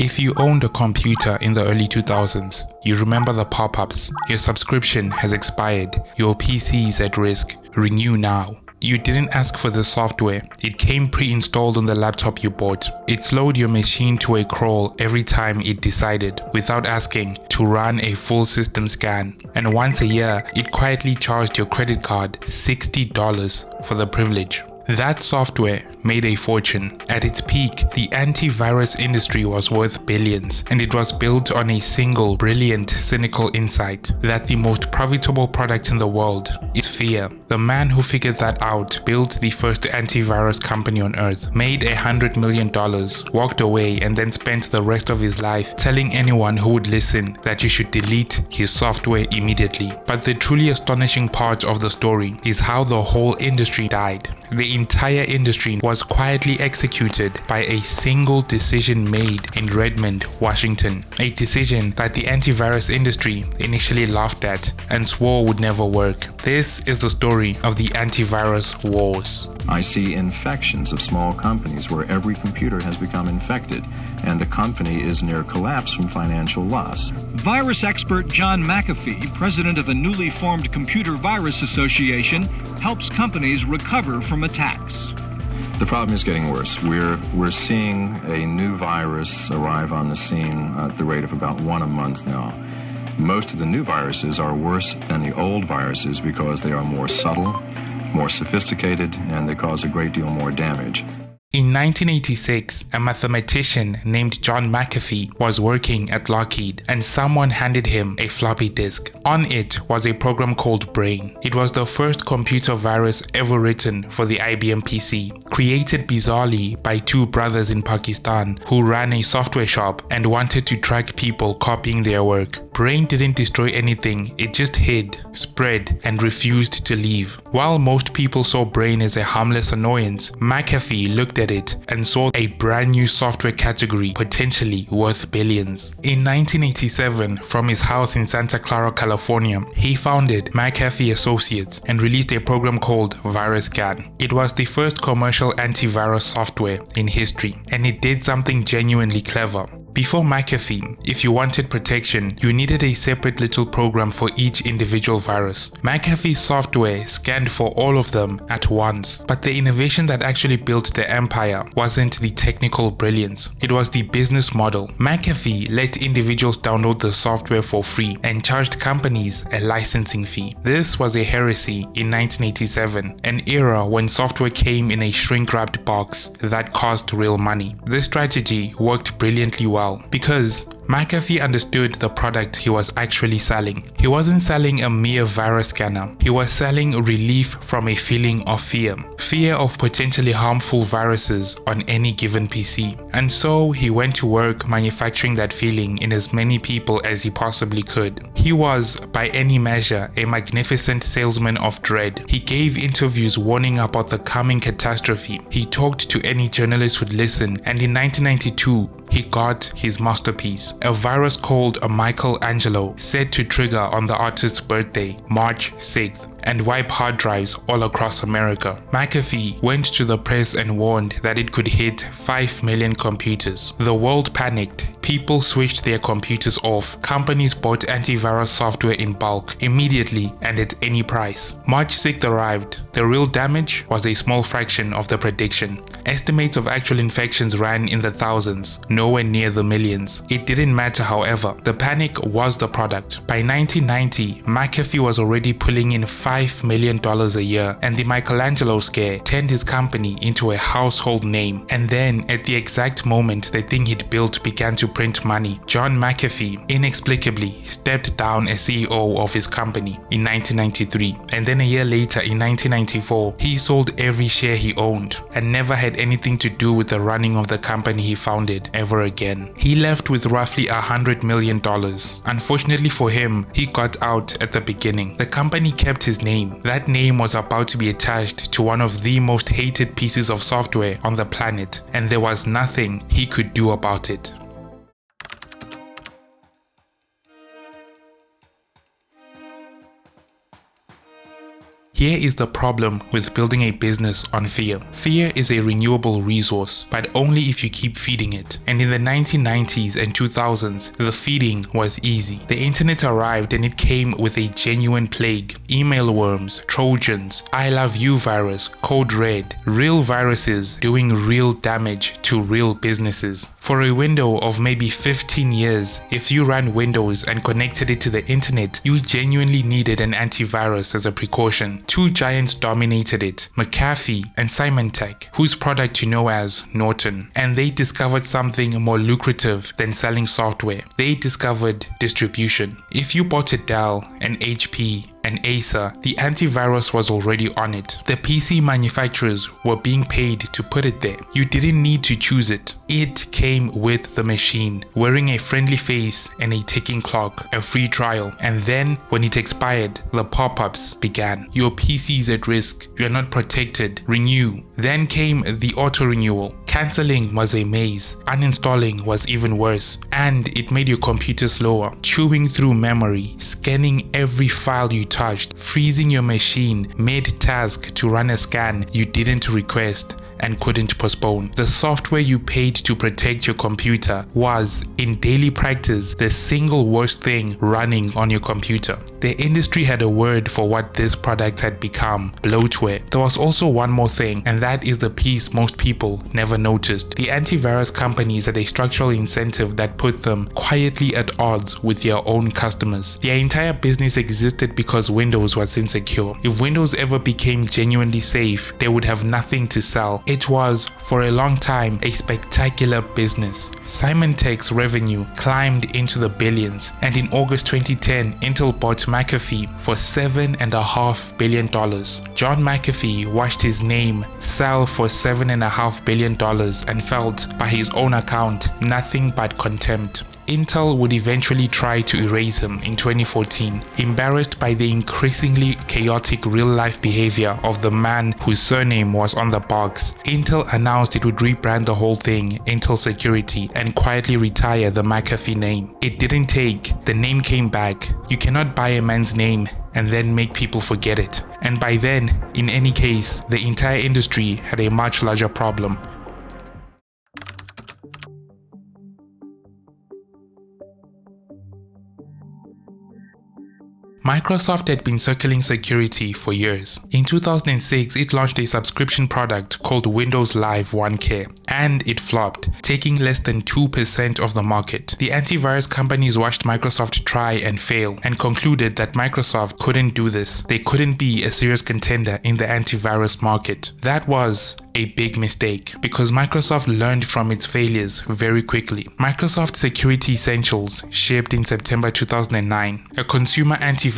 If you owned a computer in the early 2000s, you remember the pop-ups. Your subscription has expired. Your PC is at risk. Renew now. You didn't ask for the software. It came pre-installed on the laptop you bought. It slowed your machine to a crawl every time it decided, without asking, to run a full system scan. And once a year, it quietly charged your credit card $60 for the privilege. That software made a fortune. At its peak, the antivirus industry was worth billions, and it was built on a single brilliant cynical insight that the most profitable product in the world is fear. The man who figured that out built the first antivirus company on earth, made $100 million, walked away, and then spent the rest of his life telling anyone who would listen that you should delete his software immediately. But the truly astonishing part of the story is how the whole industry died. The entire industry was quietly executed by a single decision made in Redmond, Washington. A decision that the antivirus industry initially laughed at and swore would never work. This is the story of the antivirus wars. I see infections of small companies where every computer has become infected and the company is near collapse from financial loss. Virus expert John McAfee, president of a newly formed Computer Virus Association, helps companies recover from attacks. The problem is getting worse. We're seeing a new virus arrive on the scene at the rate of about one a month now. Most of the new viruses are worse than the old viruses because they are more subtle, more sophisticated, and they cause a great deal more damage. In 1986, a mathematician named John McAfee was working at Lockheed, and someone handed him a floppy disk. On it was a program called Brain. It was the first computer virus ever written for the IBM PC, created bizarrely by two brothers in Pakistan who ran a software shop and wanted to track people copying their work. Brain didn't destroy anything, it just hid, spread, and refused to leave. While most people saw Brain as a harmless annoyance, McAfee looked at it and saw a brand new software category potentially worth billions. In 1987, from his house in Santa Clara, California, he founded McAfee Associates and released a program called VirusScan. It was the first commercial antivirus software in history, and it did something genuinely clever. Before McAfee, if you wanted protection, you needed a separate little program for each individual virus. McAfee's software scanned for all of them at once. But the innovation that actually built the empire wasn't the technical brilliance, it was the business model. McAfee let individuals download the software for free and charged companies a licensing fee. This was a heresy in 1987, an era when software came in a shrink-wrapped box that cost real money. This strategy worked brilliantly well, because McAfee understood the product he was actually selling. He wasn't selling a mere virus scanner. He was selling relief from a feeling of fear. Fear of potentially harmful viruses on any given PC. And so he went to work manufacturing that feeling in as many people as he possibly could. He was, by any measure, a magnificent salesman of dread. He gave interviews warning about the coming catastrophe. He talked to any journalist who'd listen, and in 1992, he got his masterpiece, a virus called a Michelangelo, said to trigger on the artist's birthday, March 6th, and wipe hard drives all across America. McAfee went to the press and warned that it could hit 5 million computers. The world panicked. People switched their computers off. Companies bought antivirus software in bulk, immediately and at any price. March 6th arrived. The real damage was a small fraction of the prediction. Estimates of actual infections ran in the thousands, nowhere near the millions. It didn't matter, however. The panic was the product. By 1990, McAfee was already pulling in $5 million a year, and the Michelangelo scare turned his company into a household name. And then, at the exact moment the thing he'd built began to print money, John McAfee inexplicably stepped down as CEO of his company in 1993. And then a year later, in 1994, he sold every share he owned and never had anything to do with the running of the company he founded ever again. He left with roughly $100 million. Unfortunately for him, he got out at the beginning. The company kept his name. That name was about to be attached to one of the most hated pieces of software on the planet, and there was nothing he could do about it. Here is the problem with building a business on fear. Fear is a renewable resource, but only if you keep feeding it. And in the 1990s and 2000s, the feeding was easy. The internet arrived and it came with a genuine plague. Email worms, Trojans, I love you virus, code red, real viruses doing real damage to real businesses. For a window of maybe 15 years, if you ran Windows and connected it to the internet, you genuinely needed an antivirus as a precaution. Two giants dominated it, McAfee and Symantec, whose product you know as Norton. And they discovered something more lucrative than selling software. They discovered distribution. If you bought a Dell, an HP, and Acer, the antivirus was already on it. The PC manufacturers were being paid to put it there. You didn't need to choose it. It came with the machine, wearing a friendly face and a ticking clock, a free trial. And then, when it expired, the pop-ups began. Your PC is at risk. You're not protected. Renew. Then came the auto-renewal. Cancelling was a maze. Uninstalling was even worse. And it made your computer slower, chewing through memory, scanning every file you touched, freezing your machine mid-task to run a scan you didn't request and couldn't postpone. The software you paid to protect your computer was, in daily practice, the single worst thing running on your computer. The industry had a word for what this product had become: bloatware. There was also one more thing, and that is the piece most people never noticed. The antivirus companies had a structural incentive that put them quietly at odds with their own customers. Their entire business existed because Windows was insecure. If Windows ever became genuinely safe, they would have nothing to sell. It was, for a long time, a spectacular business. Symantec's revenue climbed into the billions, and in August 2010, Intel bought McAfee for $7.5 billion. John McAfee watched his name sell for $7.5 billion and felt, by his own account, nothing but contempt. Intel would eventually try to erase him in 2014, embarrassed by the increasingly chaotic real-life behavior of the man whose surname was on the box. Intel announced it would rebrand the whole thing Intel Security and quietly retire the McAfee name. It didn't take. The name came back. You cannot buy a man's name and then make people forget it. And by then, in any case, the entire industry had a much larger problem. Microsoft had been circling security for years. In 2006, it launched a subscription product called Windows Live OneCare, and it flopped, taking less than 2% of the market. The antivirus companies watched Microsoft try and fail, and concluded that Microsoft couldn't do this. They couldn't be a serious contender in the antivirus market. That was a big mistake, because Microsoft learned from its failures very quickly. Microsoft Security Essentials shipped in September 2009, a consumer antivirus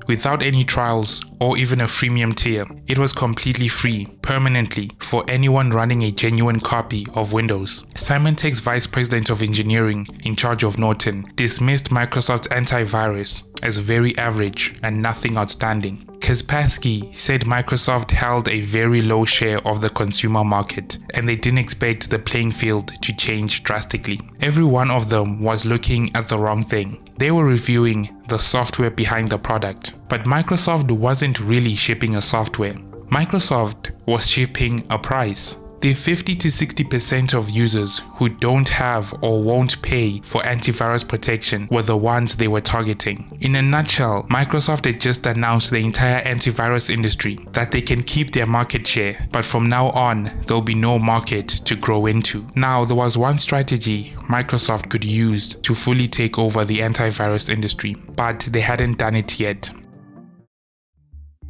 without any trials or even a freemium tier. It was completely free, permanently, for anyone running a genuine copy of Windows. Symantec's vice president of engineering in charge of Norton dismissed Microsoft's antivirus as very average and nothing outstanding. Kaspersky said Microsoft held a very low share of the consumer market, and they didn't expect the playing field to change drastically. Every one of them was looking at the wrong thing. They were reviewing the software behind the product, but Microsoft wasn't really shipping a software. Microsoft was shipping a price. The 50 to 60% of users who don't have or won't pay for antivirus protection were the ones they were targeting. In a nutshell, Microsoft had just announced the entire antivirus industry that they can keep their market share, but from now on, there'll be no market to grow into. Now, there was one strategy Microsoft could use to fully take over the antivirus industry, but they hadn't done it yet.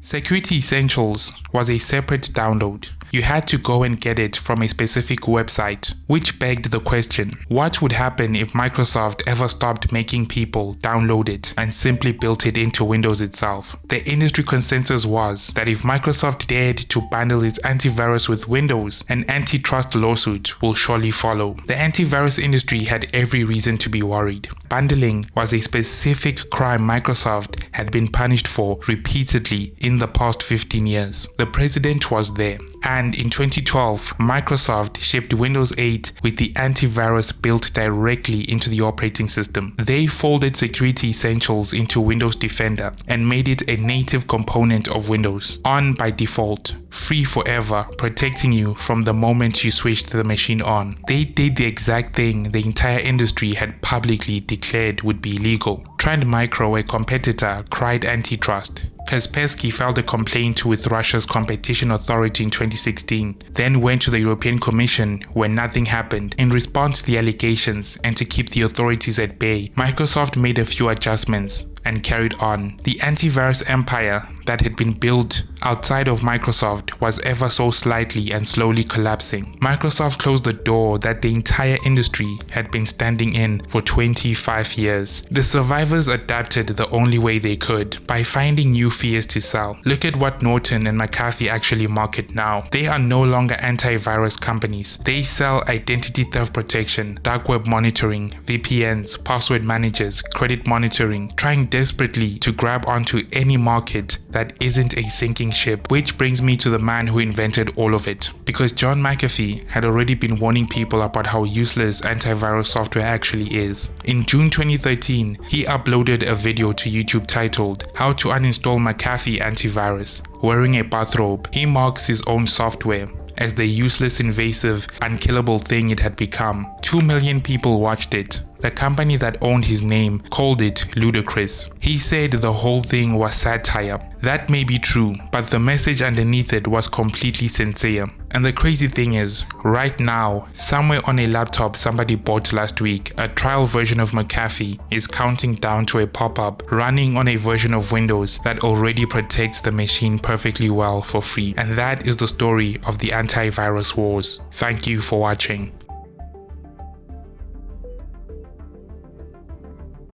Security Essentials was a separate download. You had to go and get it from a specific website, which begged the question, what would happen if Microsoft ever stopped making people download it and simply built it into Windows itself? The industry consensus was that if Microsoft dared to bundle its antivirus with Windows, an antitrust lawsuit will surely follow. The antivirus industry had every reason to be worried. Bundling was a specific crime Microsoft had been punished for repeatedly in within the past 15 years. The president was there. And in 2012, Microsoft shipped Windows 8 with the antivirus built directly into the operating system. They folded security essentials into Windows Defender and made it a native component of Windows, on by default, free forever, protecting you from the moment you switched the machine on. They did the exact thing the entire industry had publicly declared would be illegal. Trend Micro, a competitor, cried antitrust. Kaspersky filed a complaint with Russia's competition authority in 2016, then went to the European Commission where nothing happened. In response to the allegations and to keep the authorities at bay, Microsoft made a few adjustments and carried on. The antivirus empire that had been built outside of Microsoft was ever so slightly and slowly collapsing. Microsoft closed the door that the entire industry had been standing in for 25 years. The survivors adapted the only way they could, by finding new fears to sell. Look at what Norton and McAfee actually market now. They are no longer antivirus companies. They sell identity theft protection, dark web monitoring, VPNs, password managers, credit monitoring, trying desperately to grab onto any market that isn't a sinking ship. Which brings me to the man who invented all of it. Because John McAfee had already been warning people about how useless antivirus software actually is. In June 2013, he uploaded a video to YouTube titled "How to Uninstall McAfee Antivirus." Wearing a bathrobe, he marks his own software as the useless, invasive, unkillable thing it had become. 2 million people watched it. The company that owned his name called it ludicrous. He said the whole thing was satire. That may be true, but the message underneath it was completely sincere. And the crazy thing is, right now, somewhere on a laptop somebody bought last week, a trial version of McAfee is counting down to a pop-up running on a version of Windows that already protects the machine perfectly well for free. And that is the story of the antivirus wars. Thank you for watching.